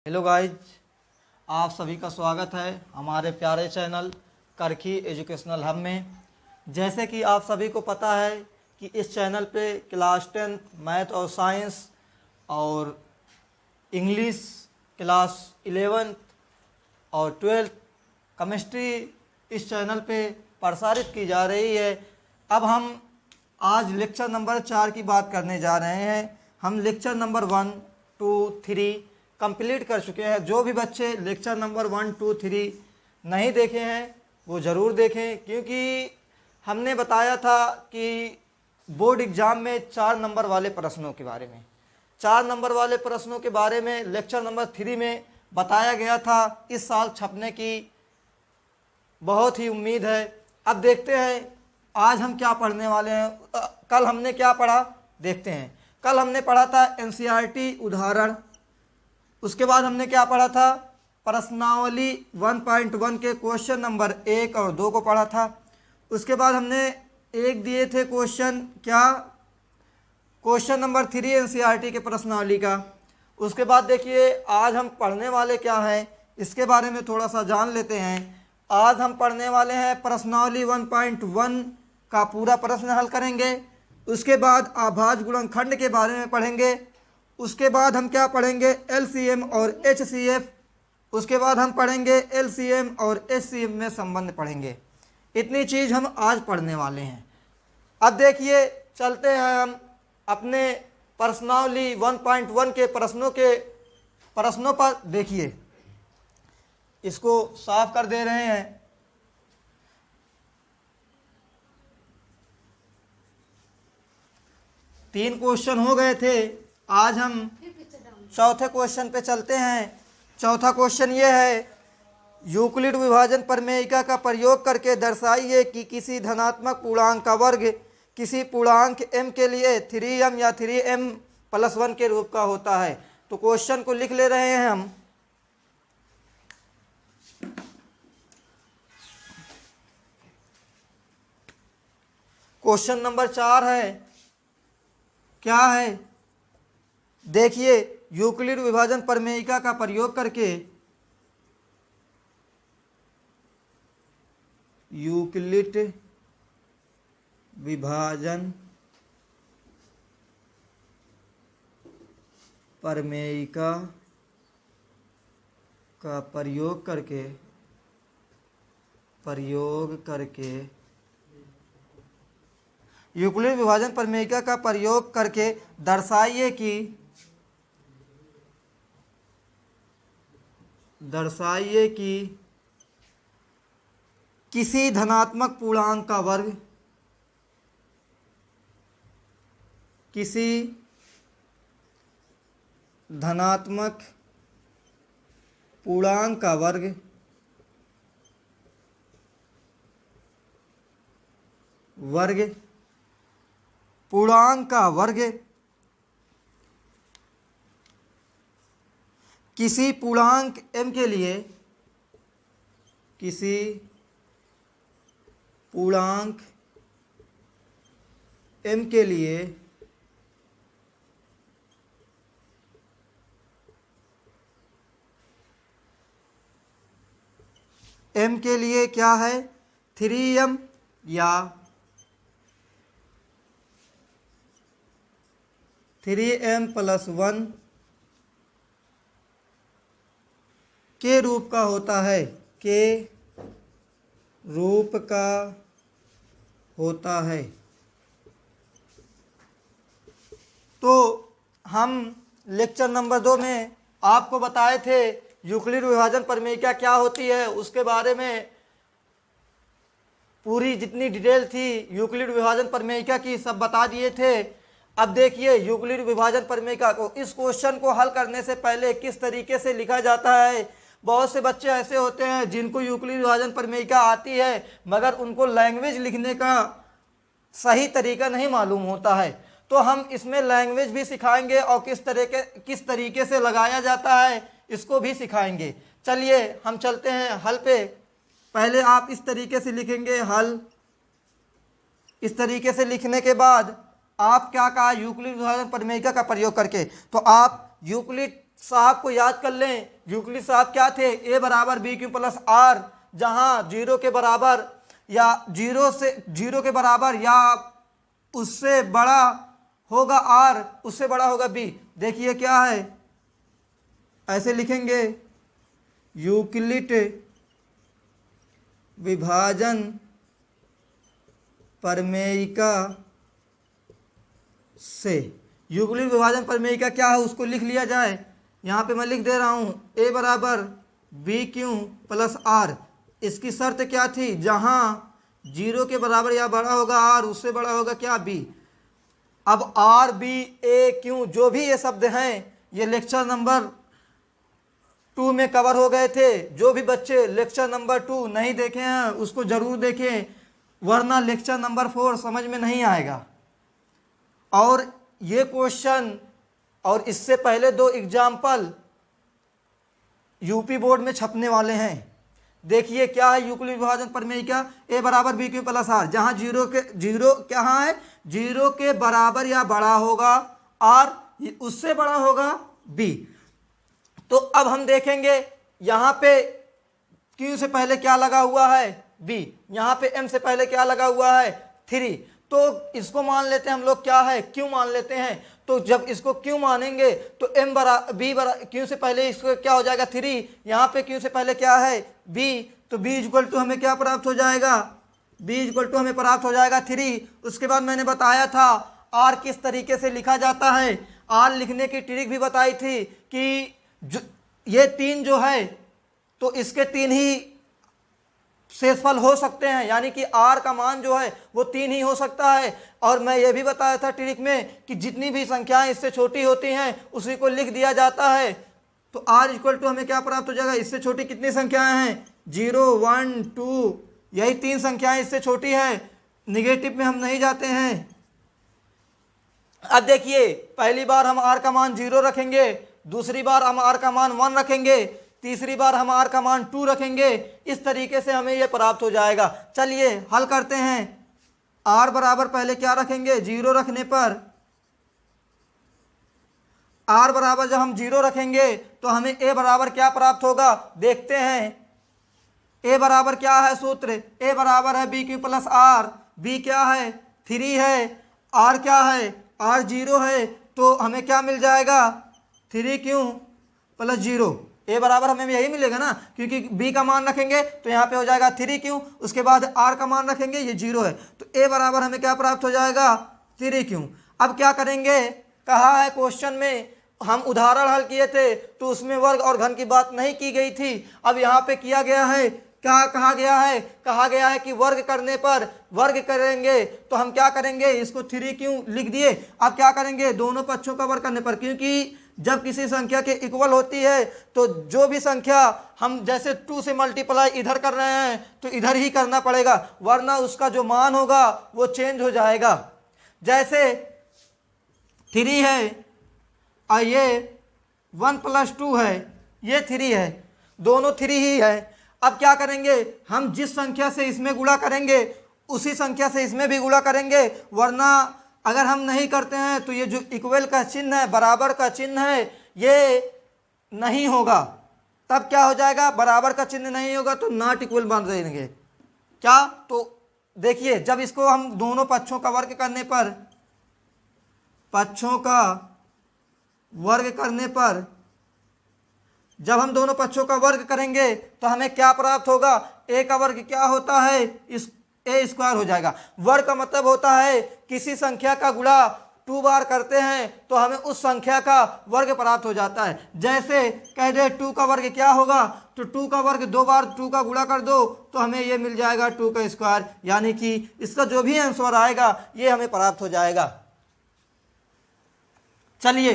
Hello guys, आप सभी का स्वागत है हमारे प्यारे चैनल करखी एजुकेशनल हब में। जैसे कि आप सभी को पता है कि इस चैनल पे क्लास 10 मैथ और साइंस और इंग्लिश क्लास 11 और 12 केमिस्ट्री इस चैनल पे प्रसारित की जा रही है। अब हम आज लेक्चर नंबर 4 की बात करने जा रहे हैं। हम लेक्चर नंबर 1, 2, 3 कंप्लीट कर चुके हैं। जो भी बच्चे लेक्चर नंबर 1, 2, 3 नहीं देखे हैं वो ज़रूर देखें, क्योंकि हमने बताया था कि बोर्ड एग्ज़ाम में 4 नंबर वाले प्रश्नों के बारे में 4 नंबर वाले प्रश्नों के बारे में लेक्चर नंबर 3 में बताया गया था। इस साल छपने की बहुत ही उम्मीद है। अब देखते हैं आज हम क्या पढ़ने वाले हैं। कल हमने क्या पढ़ा देखते हैं। कल हमने पढ़ा था एनसीईआरटी उदाहरण। उसके बाद हमने क्या पढ़ा था, प्रश्नावली 1.1 के क्वेश्चन नंबर 1 और 2 को पढ़ा था। उसके बाद हमने एक दिए थे क्वेश्चन, क्या, क्वेश्चन नंबर 3 एनसीईआरटी के प्रश्नावली का। उसके बाद देखिए आज हम पढ़ने वाले क्या हैं इसके बारे में थोड़ा सा जान लेते हैं। आज हम पढ़ने वाले हैं प्रश्नावली 1.1 का पूरा प्रश्न हल करेंगे। उसके बाद आभाज्य गुणनखंड के बारे में पढ़ेंगे। उसके बाद हम क्या पढ़ेंगे, एलसीएम और एचसीएफ। उसके बाद हम पढ़ेंगे एलसीएम और एचसीएफ में संबंध पढ़ेंगे। इतनी चीज़ हम आज पढ़ने वाले हैं। अब देखिए चलते हैं हम अपने प्रश्नावली 1.1 के प्रश्नों पर। देखिए इसको साफ कर दे रहे हैं। तीन क्वेश्चन हो गए थे। आज हम चौथे क्वेश्चन पे चलते हैं। चौथा क्वेश्चन ये है, यूक्लिड विभाजन प्रमेयिका का प्रयोग करके दर्शाइए कि किसी धनात्मक पूर्णांक का वर्ग किसी पूर्णांक m के लिए 3m या 3m+1 के रूप का होता है। तो क्वेश्चन को लिख ले रहे हैं हम। क्वेश्चन नंबर 4 है, क्या है, देखिए यूक्लिड विभाजन प्रमेयिका का प्रयोग करके यूक्लिड विभाजन प्रमेयिका का प्रयोग करके यूक्लिड विभाजन प्रमेयिका का प्रयोग करके दर्शाइए कि किसी धनात्मक पूर्णांक का वर्ग किसी पूर्णांक m के लिए क्या है, 3m या 3m+1 के रूप का होता है, तो हम लेक्चर नंबर 2 में आपको बताए थे यूक्लिड विभाजन प्रमेयिका क्या होती है, उसके बारे में पूरी जितनी डिटेल थी यूक्लिड विभाजन प्रमेयिका की सब बता दिए थे। अब देखिए यूक्लिड विभाजन प्रमेयिका को, इस क्वेश्चन को हल करने से पहले किस तरीके से लिखा जाता है। बहुत से बच्चे ऐसे होते हैं जिनको यूक्लिड विभाजन प्रमेयिका आती है मगर उनको लैंग्वेज लिखने का सही तरीका नहीं मालूम होता है। तो हम इसमें लैंग्वेज भी सिखाएंगे और किस तरीके से लगाया जाता है इसको भी सिखाएंगे। चलिए हम चलते हैं हल पे। पहले आप इस तरीके से लिखेंगे हल। इस तरीके से लिखने के बाद आप क्या कहा, यूक्लिड विभाजन प्रमेयिका का प्रयोग करके। तो आप यूक्लिड साहब को याद कर लें, यूक्लिड साहब क्या थे, ए बराबर बी क्यू प्लस आर, जहां जीरो के बराबर या जीरो के बराबर या उससे बड़ा होगा आर, उससे बड़ा होगा बी। देखिए क्या है, ऐसे लिखेंगे, यूक्लिड विभाजन प्रमेयिका से, यूक्लिड विभाजन प्रमेयिका क्या है उसको लिख लिया जाए। यहाँ पे मैं लिख दे रहा हूँ, ए बराबर बी क्यू प्लस आर, इसकी शर्त क्या थी, जहाँ जीरो के बराबर या बड़ा होगा आर, उससे बड़ा होगा क्या, बी। अब आर बी ए क्यू जो भी ये शब्द हैं, ये लेक्चर नंबर 2 में कवर हो गए थे। जो भी बच्चे लेक्चर नंबर 2 नहीं देखे हैं उसको जरूर देखें, वरना लेक्चर नंबर 4 समझ में नहीं आएगा। और ये क्वेश्चन और इससे पहले 2 एग्जाम्पल यूपी बोर्ड में छपने वाले हैं। देखिए क्या है यूक्लिड विभाजन प्रमेयिका, ए बराबर बी क्यू प्लस आर, जहां जीरो क्या है, जीरो के बराबर या बड़ा होगा आर, उससे बड़ा होगा बी। तो अब हम देखेंगे यहाँ पे क्यू से पहले क्या लगा हुआ है, बी, यहाँ पे एम से पहले क्या लगा हुआ है, 3। तो इसको मान लेते हैं हम लोग क्या है, क्यू मान लेते हैं। तो जब इसको क्यू मानेंगे तो एम बी क्यू से पहले इसको क्या हो जाएगा, 3, यहाँ पे क्यू से पहले क्या है, बी, तो बी इक्वल टू हमें क्या प्राप्त हो जाएगा, बी इक्वल टू हमें प्राप्त हो जाएगा 3। उसके बाद मैंने बताया था आर किस तरीके से लिखा जाता है, आर लिखने की ट्रिक भी बताई थी कि ये 3 जो है तो इसके 3 ही शेषफल हो सकते हैं, यानी कि आर का मान जो है वो 3 ही हो सकता है। और मैं ये भी बताया था ट्रिक में कि जितनी भी संख्याएं इससे छोटी होती हैं उसी को लिख दिया जाता है। तो आर इक्वल टू हमें क्या प्राप्त हो जाएगा, इससे छोटी कितनी संख्याएं हैं, 0 1 2, यही 3 संख्याएं इससे छोटी हैं, निगेटिव में हम नहीं जाते हैं। अब देखिए पहली बार हम आर का मान 0 रखेंगे, दूसरी बार हम आर का मान 1 रखेंगे, तीसरी बार हम आर का मान 2 रखेंगे। इस तरीके से हमें यह प्राप्त हो जाएगा। चलिए हल करते हैं। आर बराबर पहले क्या रखेंगे, 0 रखने पर, आर बराबर जब हम 0 रखेंगे तो हमें ए बराबर क्या प्राप्त होगा, देखते हैं। ए बराबर क्या है सूत्र, ए बराबर है b q plus r, b क्या है 3 है, आर क्या है, आर 0 है, तो हमें क्या मिल जाएगा, 3 क्यू प्लस 0। ए बराबर हमें यही मिलेगा ना, क्योंकि बी का मान रखेंगे तो यहाँ पे हो जाएगा 3 क्यू, उसके बाद आर का मान रखेंगे, ये 0 है, तो ए बराबर हमें क्या प्राप्त हो जाएगा, 3 क्यू। अब क्या करेंगे, कहा है क्वेश्चन में, हम उदाहरण हल किए थे तो उसमें वर्ग और घन की बात नहीं की गई थी। अब यहाँ पे किया गया है, क्या कहा गया है कि वर्ग करने पर, वर्ग करेंगे तो हम क्या करेंगे, इसको 3 क्यू लिख दिए। अब क्या करेंगे, दोनों पक्षों का वर्ग करने पर, क्योंकि जब किसी संख्या के इक्वल होती है तो जो भी संख्या हम जैसे 2 से मल्टीप्लाई इधर कर रहे हैं तो इधर ही करना पड़ेगा, वरना उसका जो मान होगा वो चेंज हो जाएगा। जैसे 3 है और ये 1 + 2 है, ये 3 है, दोनों 3 ही है। अब क्या करेंगे, हम जिस संख्या से इसमें गुणा करेंगे उसी संख्या से इसमें भी गुणा करेंगे, वरना अगर हम नहीं करते हैं तो ये जो इक्वल का चिन्ह है, बराबर का चिन्ह है, ये नहीं होगा। तब क्या हो जाएगा, बराबर का चिन्ह नहीं होगा तो नॉट इक्वल बन देंगे। क्या, तो देखिए जब इसको हम दोनों पक्षों का वर्ग करने पर, जब हम दोनों पक्षों का वर्ग करेंगे तो हमें क्या प्राप्त होगा, ए का वर्ग क्या होता है, इस ए स्क्वायर हो जाएगा। वर्ग का मतलब होता है किसी संख्या का गुणा 2 बार करते हैं तो हमें उस संख्या का वर्ग प्राप्त हो जाता है। जैसे कह दे 2 का वर्ग क्या होगा, तो 2 का वर्ग 2 बार 2 का गुणा कर दो तो हमें ये मिल जाएगा 2 का स्क्वायर, यानी कि इसका जो भी आंसर आएगा ये हमें प्राप्त हो जाएगा। चलिए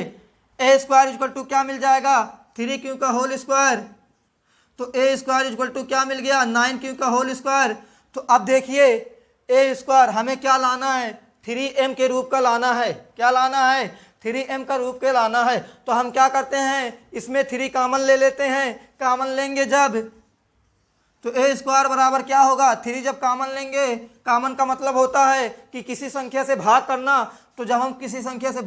ए स्क्वायर इक्वल टू क्या मिल जाएगा, 3 क्यू का होल स्क्वायर, तो ए स्क्वायर इक्वल टू क्या मिल गया, 9 क्यू का होल स्क्वायर। तो अब देखिए ए स्क्वायर हमें क्या लाना है, 3m के रूप का लाना है। क्या लाना है, 3m का रूप के लाना है। तो हम क्या करते हैं, इसमें 3 कॉमन ले लेते हैं। कॉमन लेंगे जब तो ए स्क्वायर बराबर क्या होगा, 3 जब कॉमन लेंगे, कॉमन का मतलब होता है कि किसी संख्या से भाग करना, तो जब हम किसी संख्या से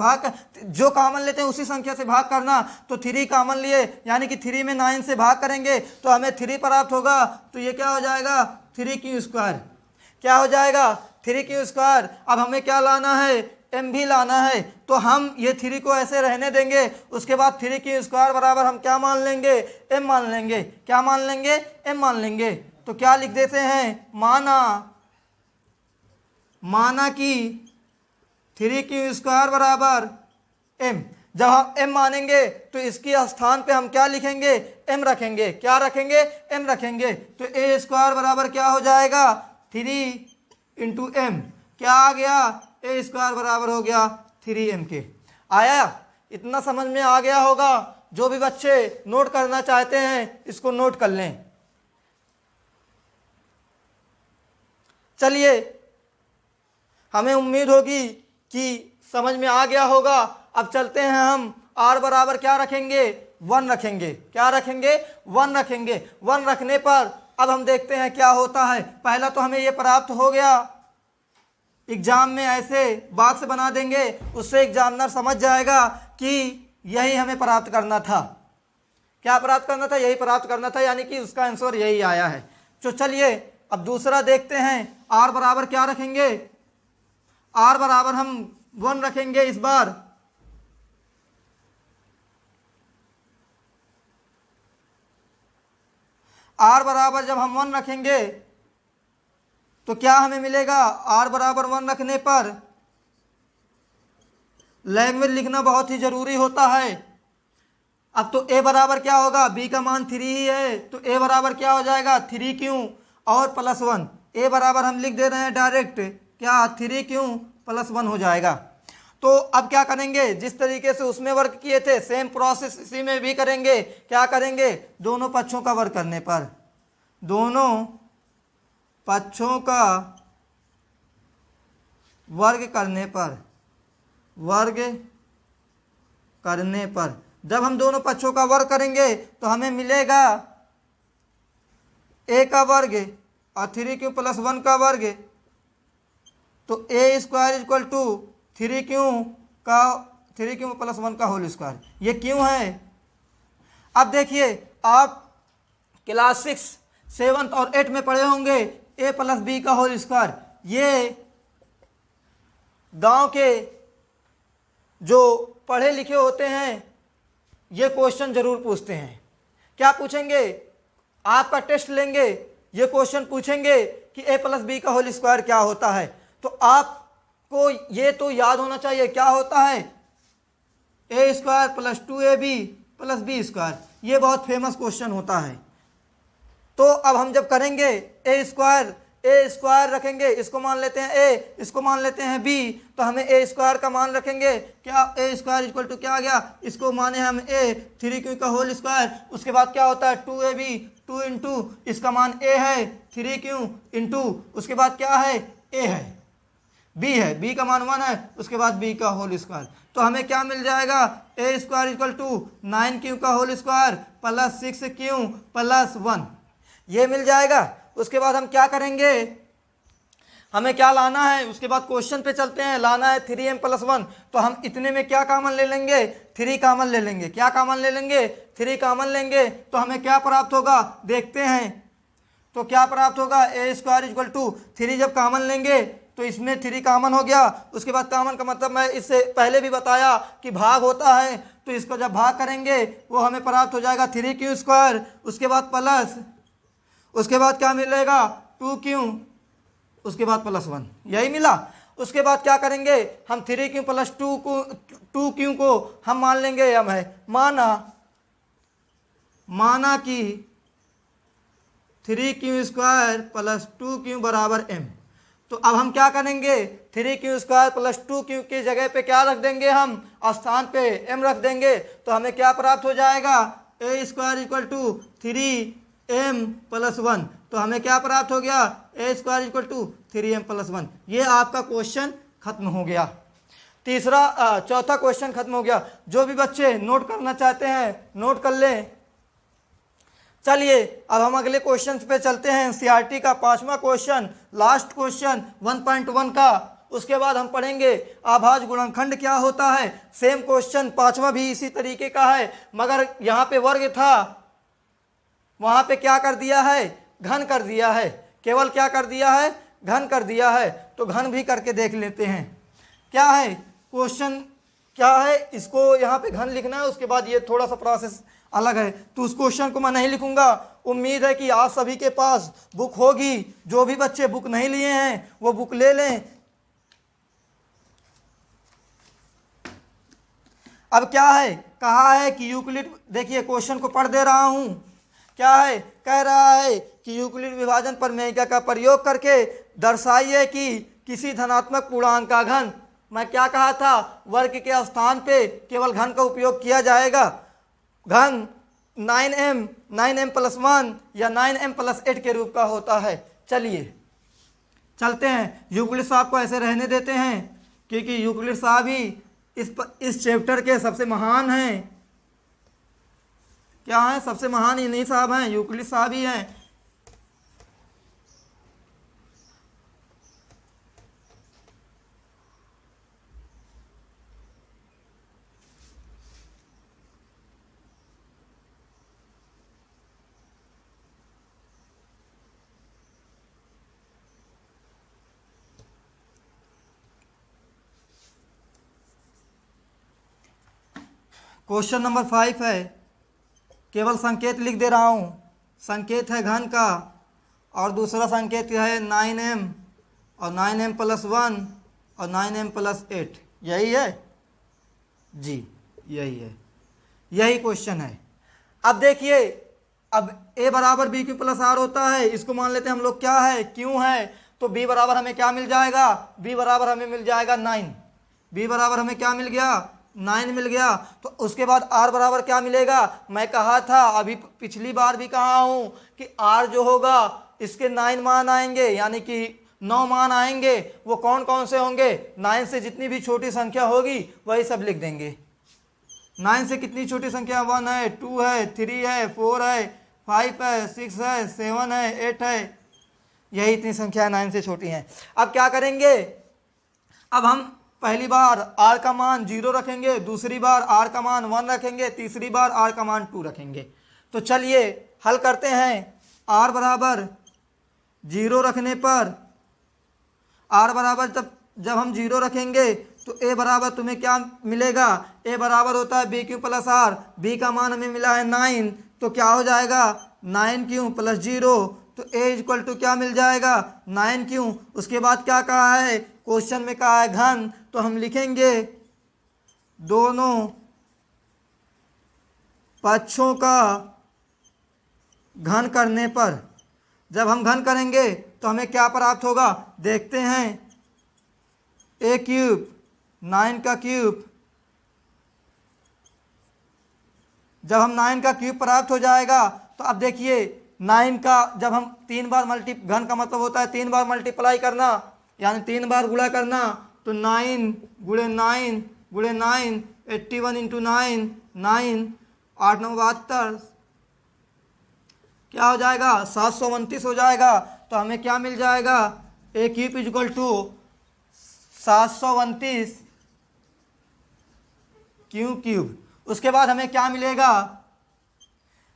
जो कॉमन लेते हैं उसी संख्या से भाग करना, तो 3 कॉमन लिए यानी कि 3 में 9 से भाग करेंगे तो हमें 3 प्राप्त होगा। तो ये क्या हो जाएगा, 3 स्क्वायर, क्या हो जाएगा 3 स्क्वायर। अब हमें क्या लाना है, m भी लाना है, तो हम ये 3 को ऐसे रहने देंगे। उसके बाद 3 स्क्वायर बराबर हम क्या मान लेंगे, m मान लेंगे। क्या मान लेंगे, m मान लेंगे। तो क्या लिख देते हैं, माना कि 3 स्क्वायर बराबर m। जब हम m मानेंगे तो इसकी स्थान पे हम क्या लिखेंगे, m रखेंगे। क्या रखेंगे, m रखेंगे। तो a स्क्वायर बराबर क्या हो जाएगा, 3 इंटू m। क्या आ गया, ए स्क्वायर बराबर हो गया 3m के। आया, इतना समझ में आ गया होगा। जो भी बच्चे नोट करना चाहते हैं इसको नोट कर लें। चलिए, हमें उम्मीद होगी कि समझ में आ गया होगा। अब चलते हैं हम r बराबर क्या रखेंगे, 1 रखेंगे। क्या रखेंगे, 1 रखेंगे। 1 रखने पर अब हम देखते हैं क्या होता है। पहला तो हमें ये प्राप्त हो गया, एग्जाम में ऐसे बॉक्स बना देंगे, उससे एग्जामिनर समझ जाएगा कि यही हमें प्राप्त करना था। क्या प्राप्त करना था, यही प्राप्त करना था, यानी कि उसका आंसर यही आया है। तो चलिए अब दूसरा देखते हैं। r बराबर क्या रखेंगे, r बराबर हम 1 रखेंगे। इस बार r बराबर जब हम 1 रखेंगे तो क्या हमें मिलेगा, r बराबर 1 रखने पर लैंग्वेज लिखना बहुत ही जरूरी होता है। अब तो a बराबर क्या होगा, b का मान 3 ही है, तो a बराबर क्या हो जाएगा, 3q और +1। a बराबर हम लिख दे रहे हैं डायरेक्ट, क्या 3q + 1 हो जाएगा। तो अब क्या करेंगे, जिस तरीके से उसमें वर्क किए थे सेम प्रोसेस इसी में भी करेंगे। क्या करेंगे, दोनों पक्षों का वर्क करने पर, दोनों पक्षों का वर्ग करने पर, जब हम दोनों पक्षों का वर्ग करेंगे तो हमें मिलेगा a का वर्ग और 3q + 1 का वर्ग। तो a square equal to 3q + 1 का होल स्क्वायर। ये क्यों है, अब देखिए आप क्लास 6, 7 और 8 में पढ़े होंगे a + b का होल स्क्वायर। ये गांव के जो पढ़े लिखे होते हैं ये क्वेश्चन जरूर पूछते हैं। क्या पूछेंगे, आपका टेस्ट लेंगे, ये क्वेश्चन पूछेंगे कि a + b का होल स्क्वायर क्या होता है। तो आपको ये तो याद होना चाहिए क्या होता है, a square + 2ab + b square. ये बहुत फेमस क्वेश्चन होता है। तो अब हम जब करेंगे a स्क्वायर रखेंगे, इसको मान लेते हैं a, इसको मान लेते हैं b, तो हमें a स्क्वायर का मान रखेंगे। क्या a स्क्वायर इक्वल टू क्या आ गया, इसको माने हम a, 3q का होल स्क्वायर। उसके बाद क्या होता है 2ab, 2 इंटू इसका मान a है 3q इंटू उसके बाद क्या है a है, b है, b का मान 1 है, उसके बाद b का होल स्क्वायर। तो हमें क्या मिल जाएगा, a square equal to 9q का होल स्क्वायर + 6q + 1, ये मिल जाएगा। उसके बाद हम क्या करेंगे, हमें क्या लाना है, उसके बाद क्वेश्चन पे चलते हैं। लाना है 3m + 1, तो हम इतने में क्या कॉमन ले लेंगे, 3 कॉमन ले लेंगे। क्या कॉमन ले लेंगे, 3 कॉमन लेंगे। तो हमें क्या प्राप्त होगा, देखते हैं। तो क्या प्राप्त होगा, a स्क्वायर इक्वल टू 3 जब कॉमन लेंगे तो इसमें 3 कॉमन हो गया। उसके बाद कॉमन का मतलब मैं इससे पहले भी बताया कि भाग होता है, तो इसको जब भाग करेंगे वो हमें प्राप्त हो जाएगा 3q स्क्वायर। उसके बाद प्लस, उसके बाद क्या मिलेगा 2q, उसके बाद +1, यही मिला। उसके बाद क्या करेंगे हम 3q + 2q को हम मान लेंगे हम है, माना कि 3q स्क्वायर + 2q बराबर m। तो अब हम क्या करेंगे, 3q स्क्वायर + 2q की जगह पे क्या रख देंगे, हम स्थान पे m रख देंगे। तो हमें क्या प्राप्त हो जाएगा, a square equal to 3m + 1। तो हमें क्या प्राप्त हो गया, a square equal to 3m + 1। ये आपका क्वेश्चन खत्म हो गया। चौथा क्वेश्चन खत्म हो गया। जो भी बच्चे नोट करना चाहते हैं नोट कर लें। चलिए अब हम अगले क्वेश्चन पे चलते हैं। एनसीईआरटी का 5वां क्वेश्चन, लास्ट क्वेश्चन 1.1 का। उसके बाद हम पढ़ेंगे आभाज्य गुणनखंड क्या होता है। सेम क्वेश्चन 5वां भी इसी तरीके का है, मगर यहाँ पे वर्ग था, वहाँ पे क्या कर दिया है, घन कर दिया है। केवल क्या कर दिया है, घन कर दिया है। तो घन भी करके देख लेते हैं क्या है क्वेश्चन, क्या है। इसको यहाँ पे घन लिखना है, उसके बाद ये थोड़ा सा प्रोसेस अलग है, तो उस क्वेश्चन को मैं नहीं लिखूंगा। उम्मीद है कि आप सभी के पास बुक होगी। जो भी बच्चे बुक नहीं लिए हैं वो बुक ले लें। अब क्या है, कहा है कि यूक्लिड, देखिए क्वेश्चन को पढ़ दे रहा हूं। क्या है, कह रहा है कि यूक्लिड विभाजन प्रमेय का प्रयोग करके दर्शाइए कि किसी धनात्मक पूर्णांक का घन, मैं क्या कहा था, वर्ग के स्थान पे केवल घन का उपयोग किया जाएगा। घन 9m प्लस 1 या 9m प्लस 8 के रूप का होता है। चलिए चलते हैं, यूक्लिड साहब को ऐसे रहने देते हैं क्योंकि यूक्लिड साहब ही इस चैप्टर के सबसे महान हैं। क्या हैं, सबसे महान इन्हीं साहब हैं, यूक्लिड साहब ही हैं। क्वेश्चन नंबर 5 है, केवल संकेत लिख दे रहा हूँ। संकेत है घन का और दूसरा संकेत है 9m और 9m प्लस 1 और 9m प्लस 8, यही है जी, यही है, यही क्वेश्चन है। अब देखिए, अब a बराबर बी क्यू प्लस आर होता है, इसको मान लेते हैं हम लोग क्या है, क्यों है। तो b बराबर हमें क्या मिल जाएगा, b बराबर हमें मिल जाएगा 9, b बराबर हमें क्या मिल गया, 9 मिल गया। तो उसके बाद r बराबर क्या मिलेगा, मैं कहा था अभी पिछली बार भी कहा हूं कि r जो होगा इसके 9 मान आएंगे, यानी कि 9 मान आएंगे। वो कौन कौन से होंगे, 9 से जितनी भी छोटी संख्या होगी वही सब लिख देंगे। 9 से कितनी छोटी संख्या, 1 है, 2 है, 3 है, 4 है, 5 है, 6 है, 7 है, 8 है, यही इतनी संख्या 9 से छोटी हैं। अब क्या करेंगे, अब हम पहली बार r का मान 0 रखेंगे, दूसरी बार r का मान 1 रखेंगे, तीसरी बार r का मान 2 रखेंगे। तो चलिए हल करते हैं। r बराबर 0 रखने पर, r बराबर जब हम 0 रखेंगे तो a बराबर तुम्हें क्या मिलेगा, a बराबर होता है b q plus r, b का मान हमें मिला है 9, तो क्या हो जाएगा 9 क्यू प्लस 0, तो a इक्वल टू क्या मिल जाएगा 9 क्यू। उसके बाद क्या कहा है, क्वेश्चन में कहा है घन, तो हम लिखेंगे दोनों पक्षों का घन करने पर। जब हम घन करेंगे तो हमें क्या प्राप्त होगा, देखते हैं, a क्यूब 9 का क्यूब, जब हम 9 का क्यूब प्राप्त हो जाएगा तो अब देखिए 9 का जब हम 3 बार घन का मतलब होता है 3 बार मल्टीप्लाई करना, यानी 3 बार गुणा करना, तो 9 गुणे 9 गुणे 9, 81 इंटू 9, 9, 8 9 72, क्या हो जाएगा 729 हो जाएगा। तो हमें क्या मिल जाएगा, ए क्यूब इक्वल टू 729 क्यूब। उसके बाद हमें क्या मिलेगा,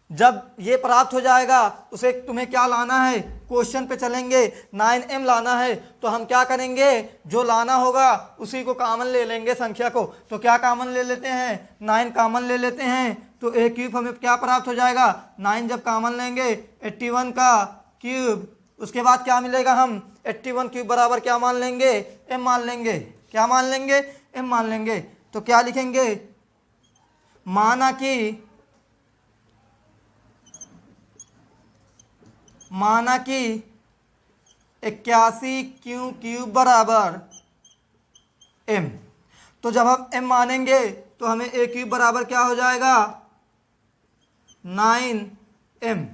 जब ये प्राप्त हो जाएगा उसे तुम्हें क्या लाना है, क्वेश्चन पे चलेंगे, 9m लाना है। तो हम क्या करेंगे, जो लाना होगा उसी को कॉमन ले लेंगे संख्या को। तो क्या कॉमन ले लेते हैं, 9 कॉमन ले लेते हैं, तो ए क्यूब हमें क्या प्राप्त हो जाएगा, 9 जब कॉमन लेंगे 81 का क्यूब। उसके बाद क्या मिलेगा, हम 81 क्यूब बराबर क्या मान लेंगे, m मान लेंगे। क्या मान लेंगे, m मान लेंगे। तो क्या लिखेंगे, माना कि 81 क्यू क्यूब बराबर m। तो जब हम m मानेंगे तो हमें a क्यूब बराबर क्या हो जाएगा, 9m।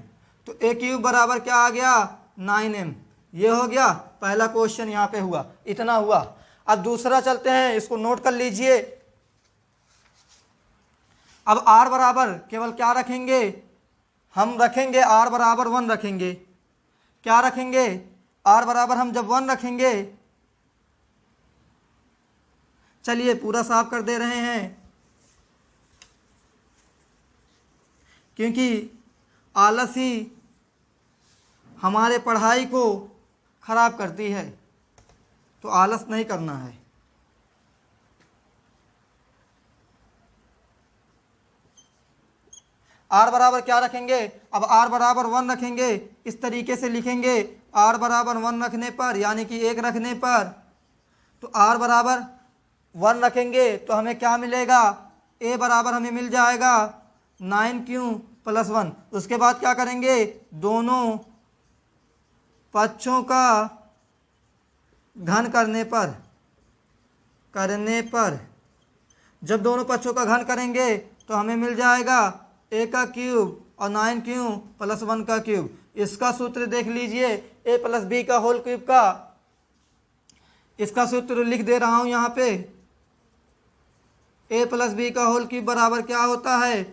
तो a क्यूब बराबर क्या आ गया, 9m। ये हो गया पहला क्वेश्चन, यहाँ पे हुआ, इतना हुआ। अब दूसरा चलते हैं, इसको नोट कर लीजिए। अब r बराबर केवल क्या रखेंगे, हम रखेंगे r बराबर 1 रखेंगे। क्या रखेंगे? r बराबर हम जब 1 रखेंगे, चलिए पूरा साफ कर दे रहे हैं, क्योंकि आलसी हमारे पढ़ाई को खराब करती है, तो आलस नहीं करना है। r बराबर क्या रखेंगे? अब r बराबर 1 रखेंगे, इस तरीके से लिखेंगे। r बराबर 1 रखने पर, यानी कि 1 रखने पर, तो r बराबर 1 रखेंगे तो हमें क्या मिलेगा? a बराबर हमें मिल जाएगा 9q प्लस 1। उसके बाद क्या करेंगे? दोनों पक्षों का घन करने पर जब दोनों पक्षों का घन करेंगे तो हमें मिल जाएगा a का क्यूब और 9q प्लस 1 का क्यूब। इसका सूत्र देख लीजिए, a प्लस बी का होल क्यूब का। इसका सूत्र लिख दे रहा हूं यहाँ पे। a प्लस बी का होल क्यूब बराबर क्या होता है?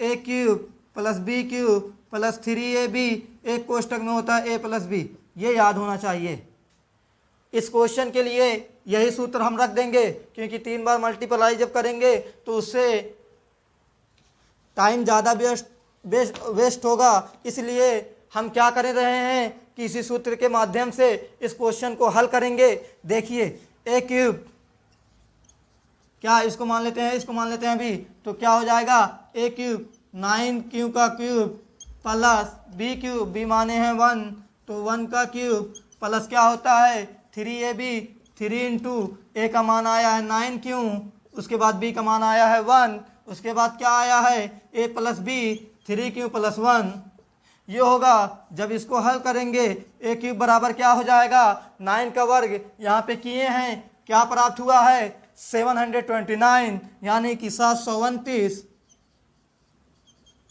a cube plus b cube plus 3ab, एक कोष्टक में होता है a प्लस बी। ये याद होना चाहिए। इस क्वेश्चन के लिए यही सूत्र हम रख देंगे, क्योंकि 3 बार मल्टीप्लाई जब करेंगे तो उससे टाइम ज़्यादा वेस्ट होगा। इसलिए हम क्या कर रहे हैं कि इसी सूत्र के माध्यम से इस क्वेश्चन को हल करेंगे। देखिए ए क्यूब, क्या इसको मान लेते हैं, इसको मान लेते हैं अभी, तो क्या हो जाएगा? ए क्यूब 9q का cube plus b cube, b माने हैं 1, तो 1 का क्यूब प्लस क्या होता है? 3ab, 3 इंटू ए का मान आया है 9q, उसके बाद बी का मान आया है 1, उसके बाद क्या आया है? a plus b 3q plus 1। ये होगा जब इसको हल करेंगे, ए क्यूब बराबर क्या हो जाएगा? 9 का वर्ग यहाँ पे किए हैं, क्या प्राप्त हुआ है? 729, यानी कि 729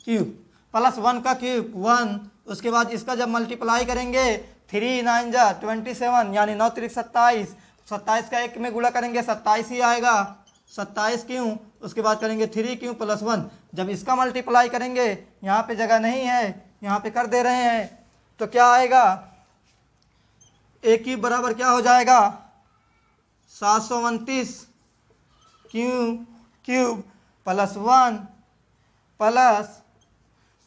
क्यूब प्लस 1 का क्यूब 1। उसके बाद इसका जब मल्टीप्लाई करेंगे 3 9 जा 27, यानी 9 3 27, 27 का 1 में गुणा करेंगे 27 ही आएगा, 27 क्यों। उसके बाद करेंगे 3q प्लस 1। जब इसका मल्टीप्लाई करेंगे, यहाँ पे जगह नहीं है, यहाँ पे कर दे रहे हैं, तो क्या आएगा? a क्यूब बराबर क्या हो जाएगा? 729 क्यूब प्लस 1 प्लस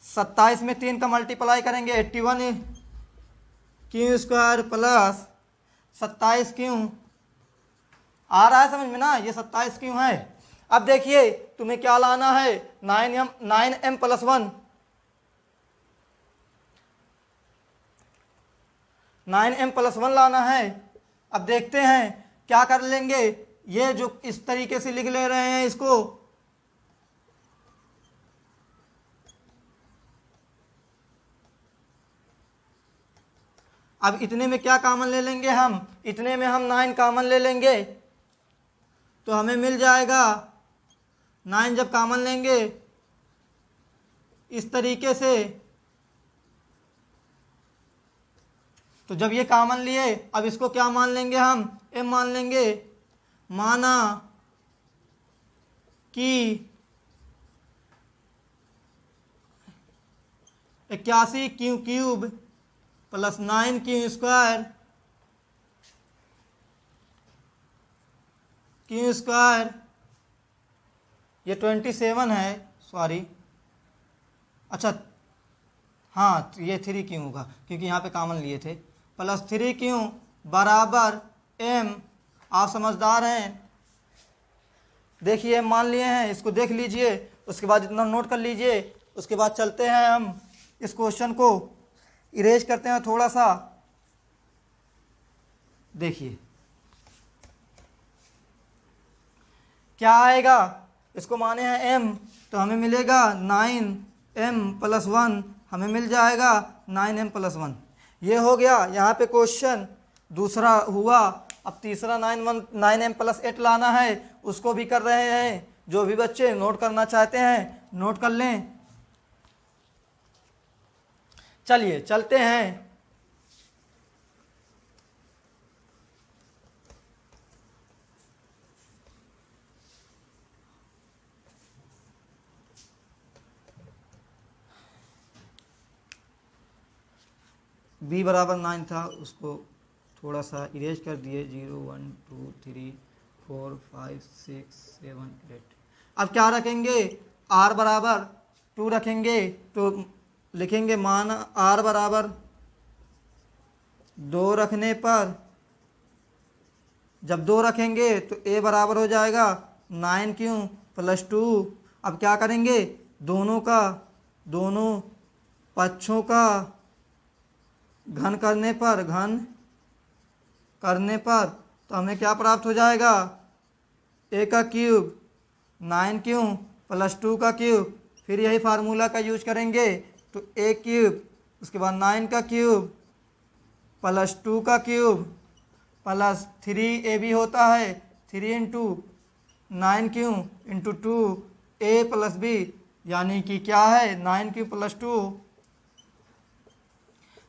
27 में 3 का मल्टीप्लाई करेंगे 81 क्यू स्क्वायर प्लस 27 क्यों। आ रहा है समझ में ना? ये 27 क्यों है। अब देखिए तुम्हें क्या लाना है? 9m प्लस 1, 9m प्लस 1 लाना है। अब देखते हैं क्या कर लेंगे। ये जो इस तरीके से लिख ले रहे हैं इसको, अब इतने में क्या कॉमन ले लेंगे हम? इतने में हम 9 कॉमन ले लेंगे तो हमें मिल जाएगा 9। जब कॉमन लेंगे इस तरीके से, तो जब ये कॉमन लिए, अब इसको क्या मान लेंगे हम? m मान लेंगे। माना कि 81 Q cube plus 9q square Q square, ये 27 है, सॉरी, अच्छा हाँ ये 3q होगा क्योंकि यहाँ पे कॉमन लिए थे, प्लस 3q बराबर m। आप समझदार हैं, देखिए मान लिए हैं, इसको देख लीजिए, उसके बाद इतना नोट कर लीजिए। उसके बाद चलते हैं हम इस क्वेश्चन को इरेज करते हैं थोड़ा सा। देखिए क्या आएगा, इसको माने हैं m, तो हमें मिलेगा 9m प्लस 1, हमें मिल जाएगा 9m प्लस 1। ये हो गया यहाँ पे क्वेश्चन दूसरा हुआ। अब तीसरा 9m प्लस 8 लाना है, उसको भी कर रहे हैं। जो भी बच्चे नोट करना चाहते हैं नोट कर लें। चलिए चलते हैं। b बराबर 9 था, उसको थोड़ा सा इरेज कर दिए, 0 1 2 3 4 5 6 7 8। अब क्या रखेंगे, r बराबर 2 रखेंगे तो लिखेंगे मान r बराबर 2 रखने पर, जब 2 रखेंगे तो a बराबर हो जाएगा 9 क्यों प्लस 2। अब क्या करेंगे, दोनों पक्षों का घन करने पर तो हमें क्या प्राप्त हो जाएगा, a का क्यूब 9 क्यों प्लस 2 का क्यूब, फिर यही फार्मूला का यूज करेंगे तो a क्यूब, उसके बाद 9 का क्यूब प्लस 2 का क्यूब प्लस 3ab होता है, 3 इंटू 9 क्यों इंटू 2a प्लस b, यानी कि क्या है 9 क्यूब प्लस 2।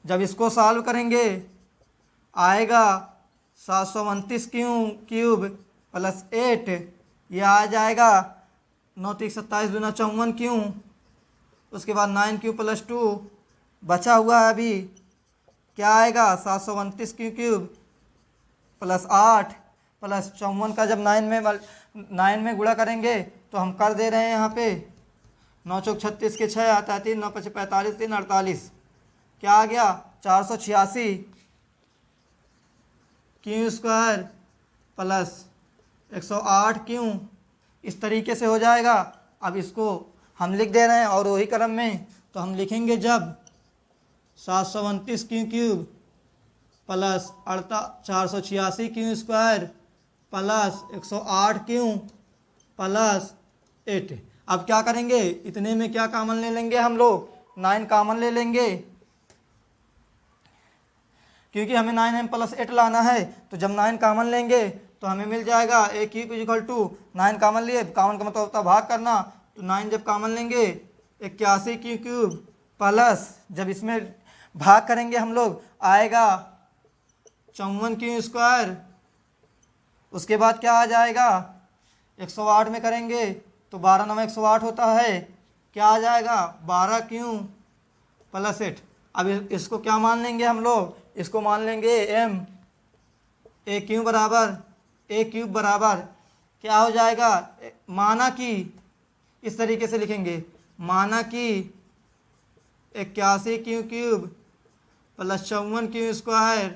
जब इसको सॉल्व करेंगे आएगा 729 क्यूब प्लस 8, यह आ जाएगा 9 3 27 दूना 54 क्यों, उसके बाद 9 क्यूब प्लस 2, बचा हुआ है अभी क्या आएगा 729 क्यूब प्लस 8 प्लस 54 का जब 9 में गुणा करेंगे तो हम कर दे रहे हैं यहाँ पे 9 चौक 36 के 6 आता है 3 9 5 45 3 48, क्या आ गया 486 क्यू स्क्वायर प्लस 108 क्यों, इस तरीके से हो जाएगा। अब इसको हम लिख दे रहे हैं और वही क्रम में, तो हम लिखेंगे जब 729 cube plus 486 Q square plus 108 Q plus 8। अब क्या करेंगे, इतने में क्या कॉमन ले लेंगे हम लोग, 9 कॉमन ले लेंगे, क्योंकि हमें 9m प्लस 8 लाना है। तो जब 9 कॉमन लेंगे तो हमें मिल जाएगा a cube equal to 9 common लिए, कॉमन का मतलब होता है भाग करना, तो 9 जब कॉमन लेंगे 81 क्यूब प्लस, जब इसमें भाग करेंगे हम लोग आएगा 54 क्यू स्क्वायर, उसके बाद क्या आ जाएगा 108 में करेंगे तो 12 9 108 होता है, क्या आ जाएगा 12 क्यू प्लस 8। अब इसको क्या मान लेंगे हम लोग, इसको मान लेंगे m, a क्यूब बराबर क्या हो जाएगा, माना कि इस तरीके से लिखेंगे, माना कि 81 cube plus 54 Q square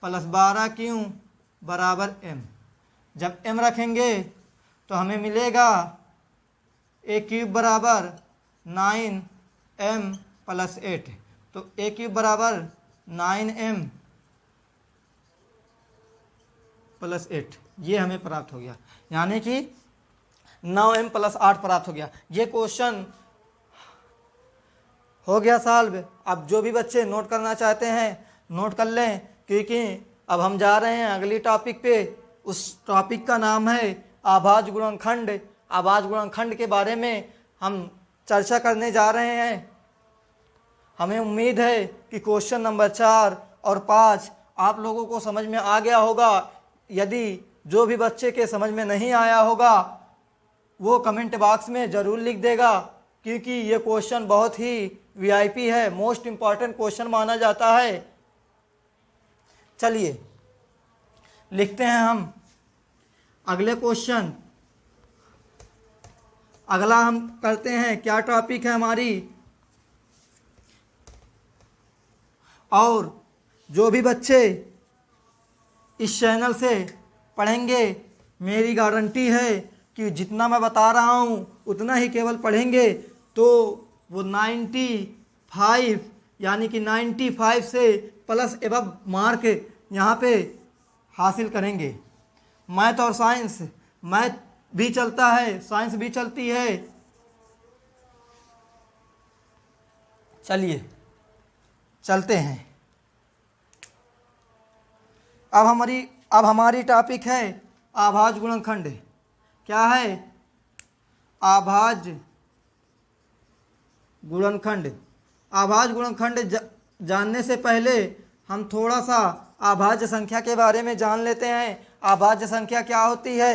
plus 12 Q बराबर m। जब m रखेंगे तो हमें मिलेगा a क्यूब बराबर 9m प्लस 8, तो a क्यूब बराबर 9m प्लस 8, ये हमें प्राप्त हो गया, यानी कि 9m प्लस 8 प्राप्त हो गया। ये क्वेश्चन हो गया सॉल्व। अब जो भी बच्चे नोट करना चाहते हैं नोट कर लें, क्योंकि अब हम जा रहे हैं अगली टॉपिक पे। उस टॉपिक का नाम है आभाज्य गुणनखंड। आभाज्य गुणनखंड के बारे में हम चर्चा करने जा रहे हैं। हमें उम्मीद है कि क्वेश्चन नंबर 4 और 5 आप लोगों को समझ में आ गया होगा। यदि जो भी बच्चे के समझ में नहीं आया होगा वो कमेंट बॉक्स में ज़रूर लिख देगा, क्योंकि ये क्वेश्चन बहुत ही वीआईपी है, मोस्ट इम्पॉर्टेंट क्वेश्चन माना जाता है। चलिए लिखते हैं हम अगले क्वेश्चन। अगला हम करते हैं, क्या टॉपिक है हमारी, और जो भी बच्चे इस चैनल से पढ़ेंगे मेरी गारंटी है कि जितना मैं बता रहा हूँ उतना ही केवल पढ़ेंगे तो वो 95 यानी कि 95 से प्लस एबव मार्क यहाँ पे हासिल करेंगे। मैथ और साइंस, मैथ भी चलता है साइंस भी चलती है। चलिए चलते हैं। अब हमारी टॉपिक है आभाज्य गुणनखंड। क्या है आभाज्य गुणनखंड। आभाज्य गुणनखंड जानने से पहले हम थोड़ा सा आभाज्य संख्या के बारे में जान लेते हैं। आभाज्य संख्या क्या होती है।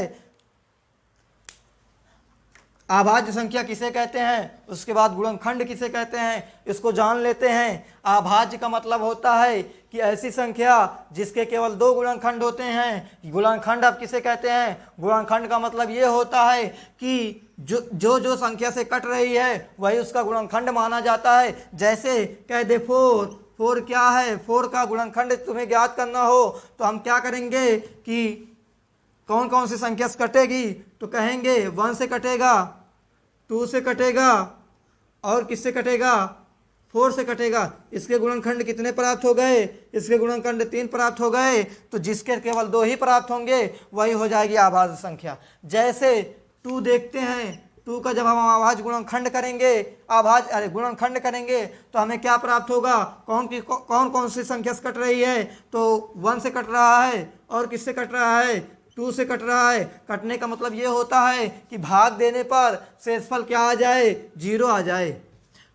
अभाज्य संख्या किसे कहते हैं, उसके बाद गुणनखंड किसे कहते हैं, इसको जान लेते हैं। अभाज्य का मतलब होता है कि ऐसी संख्या जिसके केवल 2 गुणनखंड होते हैं। गुणनखंड अब किसे कहते हैं, गुणनखंड का मतलब ये होता है कि जो संख्या से कट रही है वही उसका गुणनखंड माना जाता है। जैसे कह दे 4, 4 क्या है, 4 का गुणनखंड तुम्हें ज्ञात करना हो तो हम क्या करेंगे कि कौन कौन सी संख्या से कटेगी, तो कहेंगे 1 से कटेगा, 2 से कटेगा और किससे कटेगा, 4 से कटेगा। इसके गुणनखंड कितने प्राप्त हो गए, इसके गुणनखंड 3 प्राप्त हो गए। तो जिसके केवल 2 ही प्राप्त होंगे वही हो जाएगी अभाज्य संख्या। जैसे 2 देखते हैं, 2 का जब हम अभाज्य गुणनखंड करेंगे, गुणनखंड करेंगे तो हमें क्या प्राप्त होगा, कौन कौन सी संख्या से कट रही है, तो 1 से कट रहा है और किससे कट रहा है, 2 से कट रहा है। कटने का मतलब ये होता है कि भाग देने पर शेषफल क्या आ जाए, 0 आ जाए।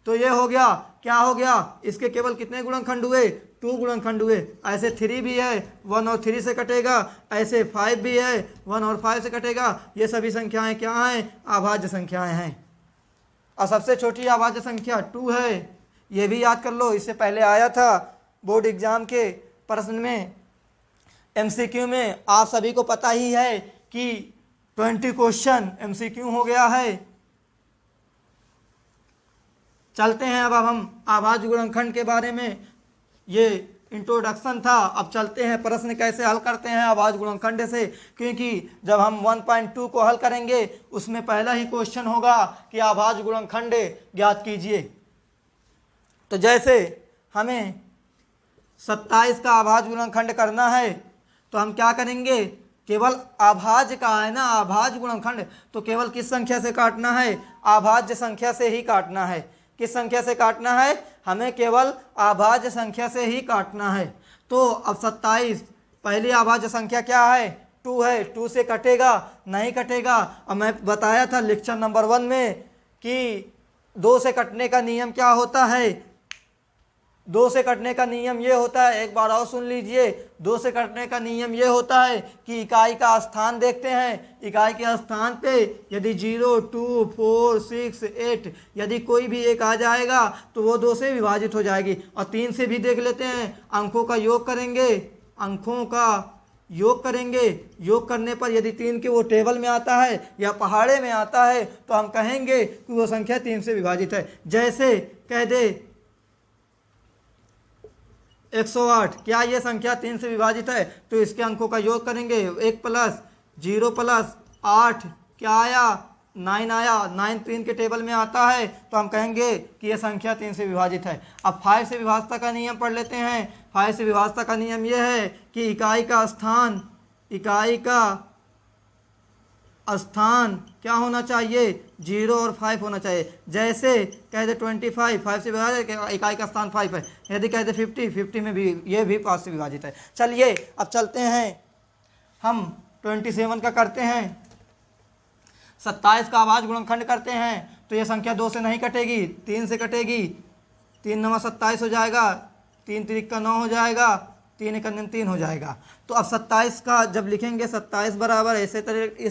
तो ये हो गया, क्या हो गया, इसके केवल कितने गुणनखंड हुए, 2 गुणनखंड हुए। ऐसे 3 भी है, 1 और 3 से कटेगा। ऐसे 5 भी है, 1 और 5 से कटेगा। ये सभी संख्याएं क्या हैं, अभाज्य संख्याएं हैं। और सबसे छोटी अभाज्य संख्या 2 है। ये भी याद कर लो, इससे पहले आया था बोर्ड एग्जाम के प्रश्न में, MCQ में। आप सभी को पता ही है कि 20 क्वेश्चन MCQ हो गया है। चलते हैं अब हम अभाज्य गुणनखंड के बारे में, ये इंट्रोडक्शन था। अब चलते हैं प्रश्न कैसे हल करते हैं अभाज्य गुणनखंड से, क्योंकि जब हम 1.2 को हल करेंगे उसमें पहला ही क्वेश्चन होगा कि अभाज्य गुणनखंड ज्ञात कीजिए। तो जैसे हमें 27 का अभाज्य गुणनखंड करना है तो हम क्या करेंगे, केवल अभाज्य का है ना, अभाज्य गुणनखंड, तो केवल किस संख्या से काटना है, अभाज्य संख्या से ही काटना है। किस संख्या से काटना है, हमें केवल अभाज्य संख्या से ही काटना है। तो अब 27 पहली अभाज्य संख्या क्या है, 2 है। 2 से कटेगा, नहीं कटेगा। अब मैं बताया था लेक्चर नंबर 1 में कि 2 से कटने का नियम क्या होता है। 2 से कटने का नियम ये होता है, एक बार और सुन लीजिए। 2 से कटने का नियम ये होता है कि इकाई का स्थान देखते हैं। इकाई के स्थान पे यदि 0, 2, 4, 6, 8 यदि कोई भी एक आ जाएगा तो वो 2 से विभाजित हो जाएगी। और 3 से भी देख लेते हैं, अंकों का योग करेंगे, अंकों का योग करेंगे। योग करने पर यदि 3 के वो टेबल में आता है या पहाड़े में आता है तो हम कहेंगे कि वो संख्या 3 से विभाजित है। जैसे कह दे 108, क्या ये संख्या 3 से विभाजित है, तो इसके अंकों का योग करेंगे। 1 + 0 + 8 क्या आया, 9 आया। 9 3 के टेबल में आता है तो हम कहेंगे कि यह संख्या 3 से विभाजित है। अब 5 से विभाजता का नियम पढ़ लेते हैं। 5 से विभाजता का नियम यह है कि इकाई का स्थान क्या होना चाहिए, 0 और 5 होना चाहिए। जैसे कह दे 25, 5 से विभाजित, इकाई का स्थान 5 है। यदि कह दे 50, 50 में भी ये भी 5 से विभाजित है। चलिए अब चलते हैं, हम 27 का करते हैं। 27 का अभाज्य गुणनखंड करते हैं तो ये संख्या 2 से नहीं कटेगी, 3 से कटेगी। 3 9 27 हो जाएगा, 3 3 का 9 हो जाएगा, 3 1 3 हो जाएगा। तो अब 27 का जब लिखेंगे, 27 बराबर इस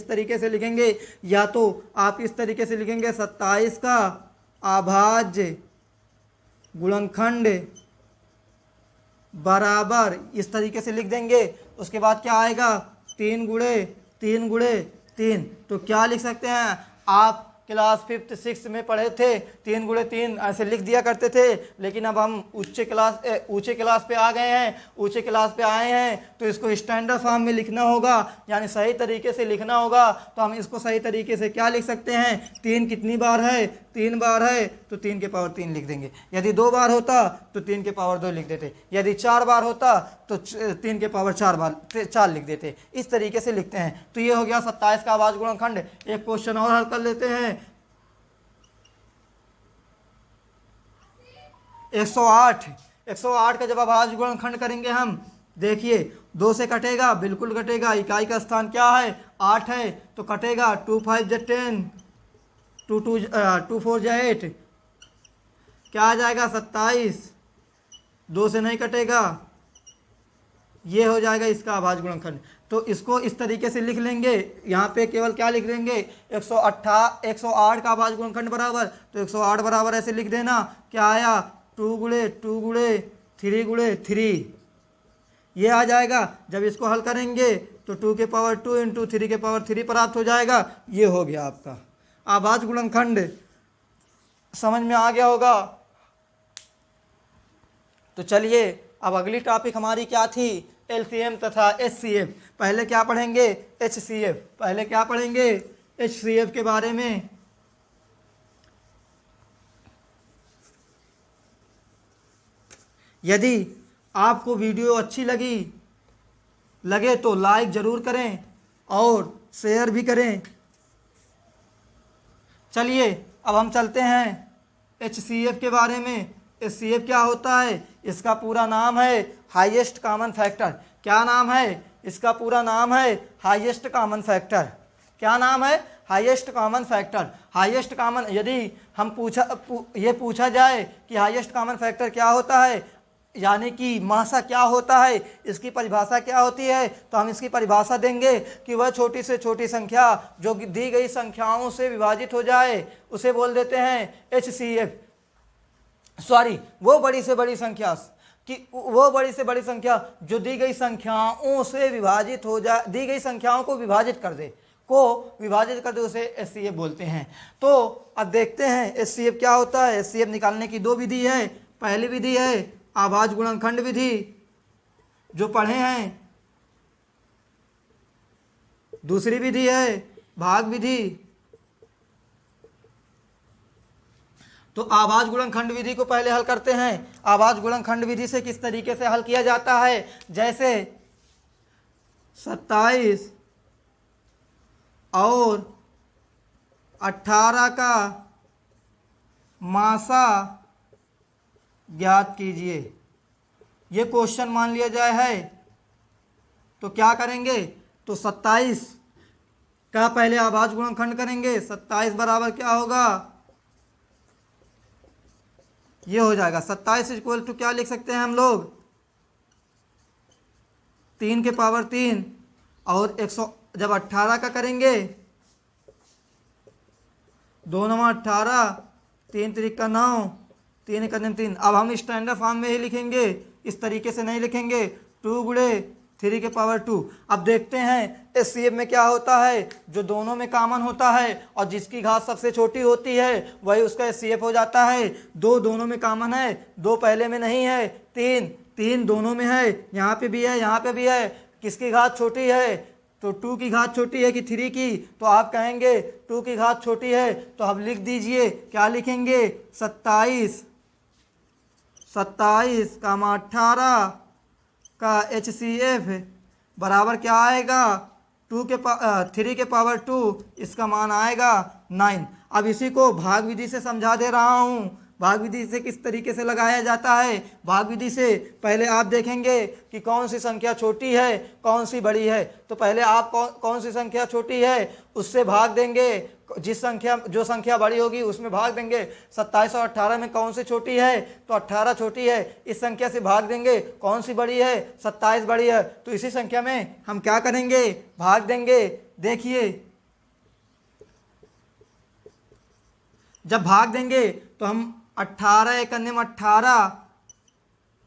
तरीके से लिखेंगे, या तो आप इस तरीके से लिखेंगे 27 का अभाज्य गुणनखंड बराबर, इस तरीके से लिख देंगे। उसके बाद क्या आएगा, 3 गुणे 3 गुणे 3। तो क्या लिख सकते हैं, आप क्लास 5th 6th में पढ़े थे, 3 गुणे 3 ऐसे लिख दिया करते थे। लेकिन अब हम ऊंचे क्लास पे आ गए हैं, ऊंचे क्लास पे आए हैं तो इसको स्टैंडर्ड फॉर्म में लिखना होगा, यानी सही तरीके से लिखना होगा। तो हम इसको सही तरीके से क्या लिख सकते हैं, 3 कितनी बार है, 3 बार है तो 3 के पावर 3 लिख देंगे। यदि 2 बार होता तो 3 के पावर 2 लिख देते। यदि 4 बार होता तो 3 के पावर 4 लिख देते। इस तरीके से लिखते हैं। तो ये हो गया 27 का अभाज्य गुणनखंड। एक क्वेश्चन और हल कर लेते हैं। 108 का जब अभाज्य गुणनखंड करेंगे हम, देखिए 2 से कटेगा, बिल्कुल कटेगा। इकाई का स्थान क्या है, 8 है तो कटेगा। 2 5 = 10, 2 4 = 8, क्या आ जाएगा 27। 2 से नहीं कटेगा, ये हो जाएगा इसका अभाज्य गुणनखंड। तो इसको इस तरीके से लिख लेंगे, यहाँ पे केवल क्या लिख लेंगे 108 का अभाज्य गुणनखंड बराबर, तो 108 बराबर ऐसे लिख देना, क्या आया 2 गुणे 2 गुणे 3 गुणे 3, ये आ जाएगा। जब इसको हल करेंगे तो 2 के पावर 2 इंटू 3 के पावर 3 प्राप्त हो जाएगा। ये हो गया आपका अभाज्य गुणनखंड। समझ में आ गया होगा। तो चलिए अब अगली टॉपिक हमारी क्या थी, एलसीएम तथा एचसीएफ। पहले क्या पढ़ेंगे एचसीएफ, पहले क्या पढ़ेंगे एचसीएफ के बारे में। यदि आपको वीडियो अच्छी लगे तो लाइक ज़रूर करें और शेयर भी करें। चलिए अब हम चलते हैं एचसीएफ के बारे में। एचसीएफ क्या होता है, इसका पूरा नाम है हाईएस्ट कॉमन फैक्टर। क्या नाम है इसका, पूरा नाम है हाईएस्ट कॉमन फैक्टर। क्या नाम है, highest common factor. Highest common, यदि हम ये पूछा जाए कि हाईएस्ट कॉमन फैक्टर क्या होता है, यानी कि मासा क्या होता है, इसकी परिभाषा क्या होती है, तो हम इसकी परिभाषा देंगे कि वह छोटी से छोटी संख्या जो दी गई संख्याओं से विभाजित हो जाए उसे बोल देते हैं एचसीएफ। सॉरी, वो बड़ी से बड़ी संख्या जो दी गई संख्याओं से विभाजित हो जाए, दी गई संख्याओं को विभाजित कर दे उसे एचसीएफ बोलते हैं। तो अब देखते हैं एचसीएफ क्या होता है। एचसीएफ निकालने की दो विधि है। पहली विधि है अभाज्य गुणनखंड विधि, जो पढ़े हैं। दूसरी विधि है भाग विधि। तो अभाज्य गुणनखंड विधि को पहले हल करते हैं। अभाज्य गुणनखंड विधि से किस तरीके से हल किया जाता है, जैसे 27 और 18 का मासा ज्ञात कीजिए, ये क्वेश्चन मान लिया जाए है। तो क्या करेंगे, तो 27 का पहले अभाज्य गुणनखंड करेंगे। 27 बराबर क्या होगा, ये हो जाएगा 27 इक्वल टू क्या लिख सकते हैं हम लोग 3 के पावर 3 और 100। जब 18 का करेंगे 2 9 18, 3 3 9, 3 1 3। अब हम स्टैंडर्ड फॉर्म में ही लिखेंगे, इस तरीके से नहीं लिखेंगे। 2 गुणे 3 के पावर 2। अब देखते हैं एचसीएफ में क्या होता है, जो दोनों में कॉमन होता है और जिसकी घात सबसे छोटी होती है वही उसका एचसीएफ हो जाता है। 2 दोनों में कॉमन है, 2 पहले में नहीं है, 3 दोनों में है, यहाँ पे भी है, यहाँ पे भी है। किसकी घात छोटी है, तो 2 की घात छोटी है कि 3 की, तो आप कहेंगे 2 की घात छोटी है। तो अब लिख दीजिए, क्या लिखेंगे 27 का 18 का एचसीएफ बराबर क्या आएगा 3 के पावर 2, इसका मान आएगा 9। अब इसी को भाग विधि से समझा दे रहा हूँ। भाग विधि से किस तरीके से लगाया जाता है। भाग विधि से पहले आप देखेंगे कि कौन सी संख्या छोटी है कौन सी बड़ी है। तो पहले आप कौन सी संख्या छोटी है उससे भाग देंगे, जो संख्या बड़ी होगी उसमें भाग देंगे। 27 और 18 में कौन सी छोटी है, तो 18 छोटी है, इस संख्या से भाग देंगे। कौन सी बड़ी है, 27 बड़ी है, तो इसी संख्या में हम क्या करेंगे, भाग देंगे। देखिए जब भाग देंगे तो हम 18 1 अन्य 18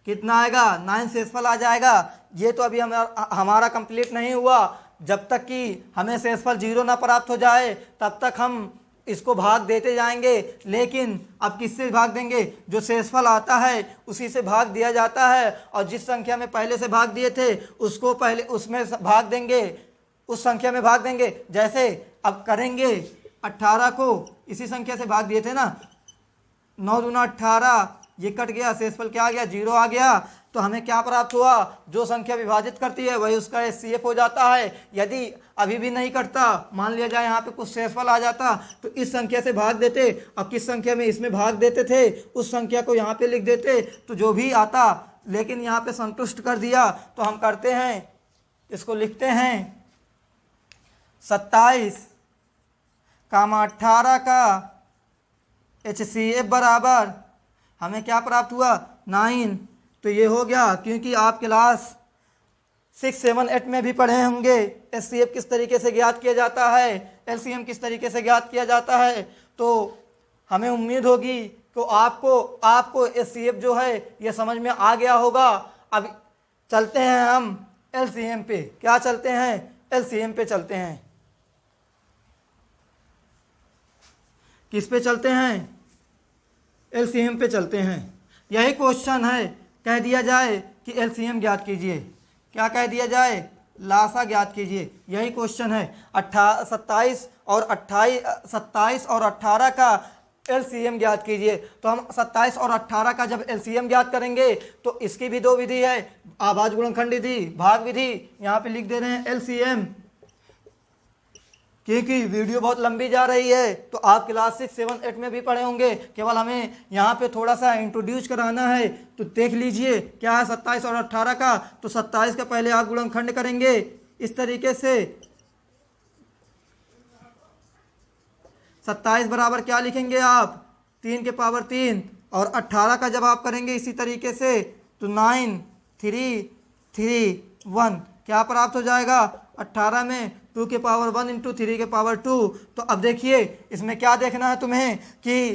कितना आएगा 9 शेषफल आ जाएगा। ये तो अभी हमारा कंप्लीट नहीं हुआ। जब तक कि हमें शेषफल 0 ना प्राप्त हो जाए तब तक हम इसको भाग देते जाएंगे। लेकिन अब किससे भाग देंगे, जो शेषफल आता है उसी से भाग दिया जाता है, और जिस संख्या में पहले से भाग दिए थे उसको पहले उसमें भाग देंगे, उस संख्या में भाग देंगे। जैसे अब करेंगे 18 को इसी संख्या से भाग दिए थे ना, 9 दूना 18, ये कट गया, शेषफल क्या आ गया 0 आ गया। तो हमें क्या प्राप्त हुआ, जो संख्या विभाजित करती है वही उसका एचसीएफ हो जाता है। यदि अभी भी नहीं करता, मान लिया जाए यहाँ पे कुछ शेषफल आ जाता, तो इस संख्या से भाग देते। अब किस संख्या में इसमें भाग देते थे उस संख्या को यहाँ पे लिख देते, तो जो भी आता। लेकिन यहाँ पे संतुष्ट कर दिया, तो हम करते हैं, इसको लिखते हैं 27 का 18 का एचसीएफ बराबर हमें क्या प्राप्त हुआ 9। तो ये हो गया, क्योंकि आप क्लास 6, 7, 8 में भी पढ़े होंगे HCF किस तरीके से ज्ञात किया जाता है, LCM किस तरीके से ज्ञात किया जाता है। तो हमें उम्मीद होगी कि आपको HCF जो है ये समझ में आ गया होगा। अब चलते हैं हम LCM पे। क्या चलते हैं? LCM पे चलते हैं। किस पे चलते हैं? LCM पे चलते हैं। यही क्वेश्चन है, कह दिया जाए कि LCM ज्ञात कीजिए। क्या कह दिया जाए? लासा ज्ञात कीजिए। यही क्वेश्चन है। 27 और 18 का LCM ज्ञात कीजिए। तो हम 27 और 18 का जब LCM ज्ञात करेंगे तो इसकी भी दो विधि है, आभाज्य गुणनखंड विधि, भाग विधि। यहाँ पे लिख दे रहे हैं LCM, क्योंकि वीडियो बहुत लंबी जा रही है तो आप क्लास 6, 7, 8 में भी पढ़े होंगे। केवल हमें यहाँ पे थोड़ा सा इंट्रोड्यूस कराना है। तो देख लीजिए क्या है 27 और 18 का। तो 27 का पहले आप गुणनखंड करेंगे इस तरीके से। 27 बराबर क्या लिखेंगे आप? 3 के पावर 3। और 18 का जब आप करेंगे इसी तरीके से तो 9, 3, 3, 1 क्या प्राप्त हो जाएगा? 18 में 2 के पावर 1 इंटू 3 के पावर 2। तो अब देखिए इसमें क्या देखना है तुम्हें कि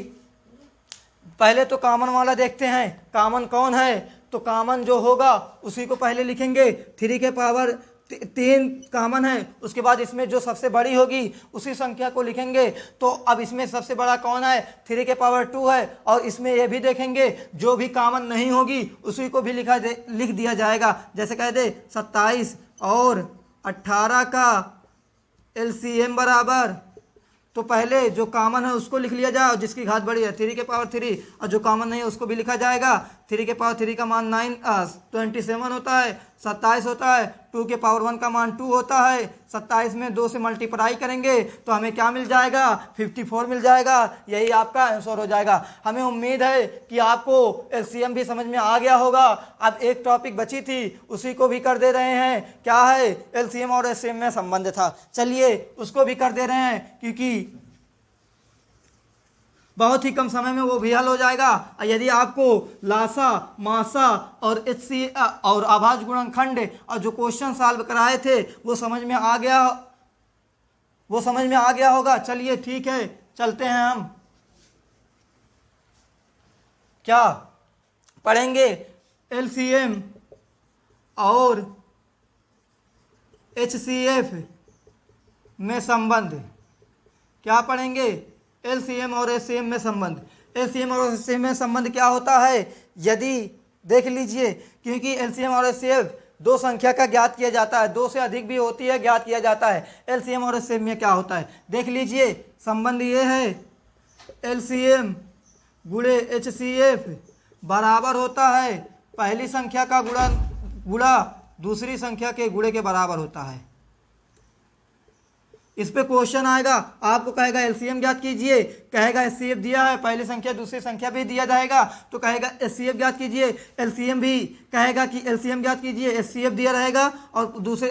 पहले तो कॉमन वाला देखते हैं। कॉमन कौन है? तो कॉमन जो होगा उसी को पहले लिखेंगे। 3 के पावर 3 कॉमन है, उसके बाद इसमें जो सबसे बड़ी होगी उसी संख्या को लिखेंगे। तो अब इसमें सबसे बड़ा कौन है? 3 के पावर 2 है। और इसमें ये भी देखेंगे जो भी कॉमन नहीं होगी उसी को भी लिख दिया जाएगा। जैसे कह दे 27 और 18 का LCM बराबर, तो पहले जो कॉमन है उसको लिख लिया जाए और जिसकी घात बड़ी है 3 के पावर 3, और जो कॉमन नहीं है उसको भी लिखा जाएगा। 3 के पावर 3 का मान 27 होता है, 27 होता है। 2 के पावर 1 का मान 2 होता है। 27 में 2 से मल्टीप्लाई करेंगे तो हमें क्या मिल जाएगा? 54 मिल जाएगा। यही आपका आंसर हो जाएगा। हमें उम्मीद है कि आपको LCM भी समझ में आ गया होगा। अब एक टॉपिक बची थी उसी को भी कर दे रहे हैं। क्या है? LCM और SCM में संबंध था। चलिए उसको भी कर दे रहे हैं क्योंकि बहुत ही कम समय में वो भी हल हो जाएगा। यदि आपको लासा, मासा और HCF और आभाज्य गुणनखंड और जो क्वेश्चन सॉल्व कराए थे वो समझ में आ गया होगा। चलिए ठीक है, चलते हैं हम। क्या पढ़ेंगे? LCM और HCF में संबंध। क्या पढ़ेंगे? LCM और SCM में संबंध। LCM और SCM में संबंध क्या होता है? यदि देख लीजिए, क्योंकि LCM और SCF दो संख्या का ज्ञात किया जाता है, 2 से अधिक भी होती है ज्ञात किया जाता है। LCM और SCM में क्या होता है देख लीजिए। संबंध ये है LCM गुणे HCF बराबर होता है पहली संख्या का गुणा दूसरी संख्या के गुणे के बराबर होता है। इस पे क्वेश्चन आएगा, आपको कहेगा LCM ज्ञात कीजिए, कहेगा SCF दिया है, पहली संख्या दूसरी संख्या भी दिया जाएगा तो कहेगा SCF ज्ञात कीजिए। LCM भी कहेगा कि LCM ज्ञात कीजिए, SCF दिया रहेगा और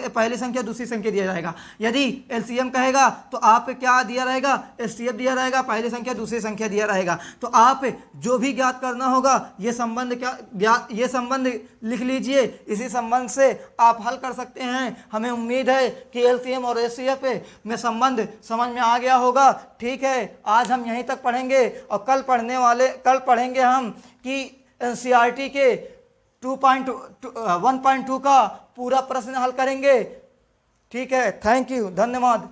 पहली संख्या दूसरी संख्या दिया जाएगा। यदि LCM कहेगा तो आप क्या दिया रहेगा? SCF दिया रहेगा, पहली संख्या दूसरी संख्या दिया रहेगा। तो आप जो भी ज्ञात करना होगा ये संबंध लिख लीजिए। इसी संबंध से आप हल कर सकते हैं। हमें उम्मीद है कि LCM और SCF में संबंध समझ में आ गया होगा। ठीक है, आज हम यहीं तक पढ़ेंगे और कल पढ़ेंगे हम कि NCERT के 1.2 का पूरा प्रश्न हल करेंगे। ठीक है, थैंक यू, धन्यवाद।